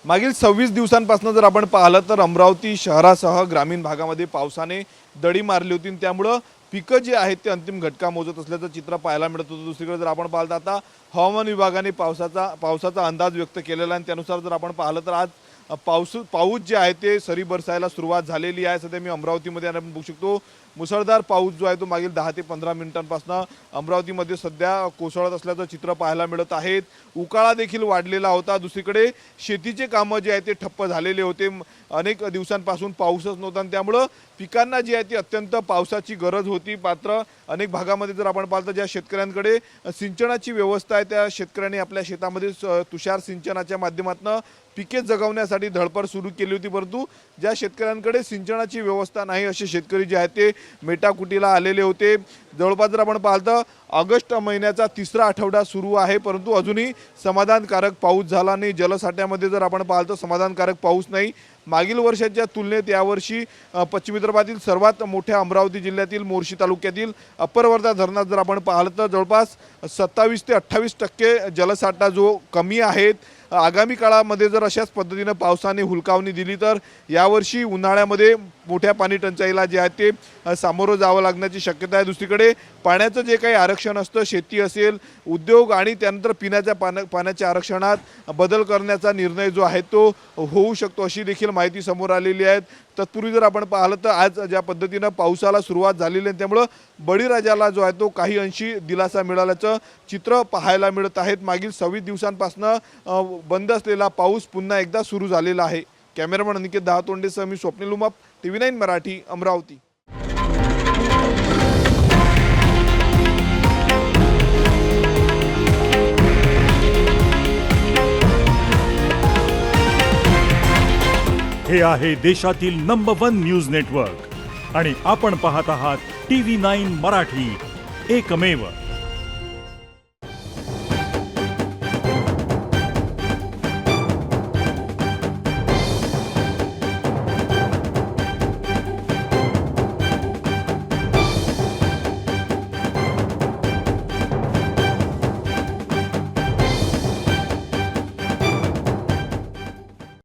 मागील 26 दिवसांपासून जर आपण पाहिलं तर अमरावती शहरासह ग्रामीण भागामध्ये पावसाने दडी मारली होती आणि त्यामुळे पिकं जी आहेत ते अंतिम घटका मोजत असल्याचं चित्र पाहायला मिळत होतं। दुसरीकडे जर आपण पाहिलं आता हवामान विभागाने पावसाचा अंदाज व्यक्त केलेला आहे आणि त्यानुसार जर आपण पाहिलं तर आज पाऊस जे आहे ते सरी बरसायला सुरुवात झालेली आहे। सध्या मी अमरावतीमध्ये आपण बघू शकतो मुसळधार पाऊस जो आहे तो मागील 10 ते 15 मिनिटांपासून अमरावतीमध्ये सध्या कोसळत असल्याचं चित्र पाहायला मिळत आहे। उकाळा देखील वाढलेला होता। दुसरीकडे शेतीचे कामं जे आहे ते ठप्प झालेले होते। अनेक दिवसांपासून पाऊसच नव्हता आणि त्यामुळे पिकांना जी आहे ती अत्यंत पावसाची गरज होती। मात्र अनेक भागामध्ये जर आपण पाहिलं तर ज्या शेतकऱ्यांकडे सिंचनाची व्यवस्था आहे त्या शेतकऱ्यांनी आपल्या शेतामध्ये तुषार सिंचनाच्या माध्यमातून पिके जगवण्यासाठी धडपड सुरू केली होती। परंतु ज्या शेतकऱ्यांकडे सिंचनाची व्यवस्था नाही असे शेतकरी जे आहेत ते मेटाकुटीला आलेले होते। जवळपास जर आपण पाहिलं ऑगस्ट महिन्याचा तिसरा आठवडा सुरू आहे परंतु अजूनही समाधानकारक पाऊस झाला नाही। जलसाठ्यामध्ये जर आपण पाहिलं तर समाधानकारक पाऊस नाही। मागील वर्षाच्या तुलनेत यावर्षी पश्चिम विदर्भातील सर्वात मोठ्या अमरावती जिल्ह्यातील मोर्शी तालुक्यातील अप्पर वर्धा धरणात जर आपण पाहिलं तर जवळपास 27 ते 28% जलसाठा जो कमी आहे। आगामी काळामध्ये जर अशाच पद्धतीने पावसाने हुलकावणी दिली तर यावर्षी उन्हाळ्यामध्ये मोठ्या पाणी टंचाईला जे आहे ते सामोरं जावं लागण्याची शक्यता आहे। दुसरीकडे पाण्याचं जे काही आरक्षण असतं शेती असेल उद्योग आणि त्यानंतर पिण्याच्या पाण्याच्या आरक्षणात बदल करण्याचा निर्णय जो आहे तो होऊ शकतो अशी देखील माहिती समोर आलेली आहे। तत्पूर्वी जर आपण पाहिलं तर आज ज्या पद्धतीनं पावसाला सुरुवात झालेली आहे त्यामुळे बळीराजाला जो आहे तो काही अंशी दिलासा मिळाल्याचं चित्र पाहायला मिळत आहे। मागील 26 दिवसांपासून बंद असलेला पाऊस पुन्हा एकदा सुरू झालेला आहे। कॅमेरामन अनिकेत दहातोंडेसह मी स्वप्नील उमाप, TV9 मराठी, अमरावती। हे आहे देशातील नंबर 1 न्यूज नेटवर्क आणि आपण पाहत आहात TV9 मराठी, एकमेव।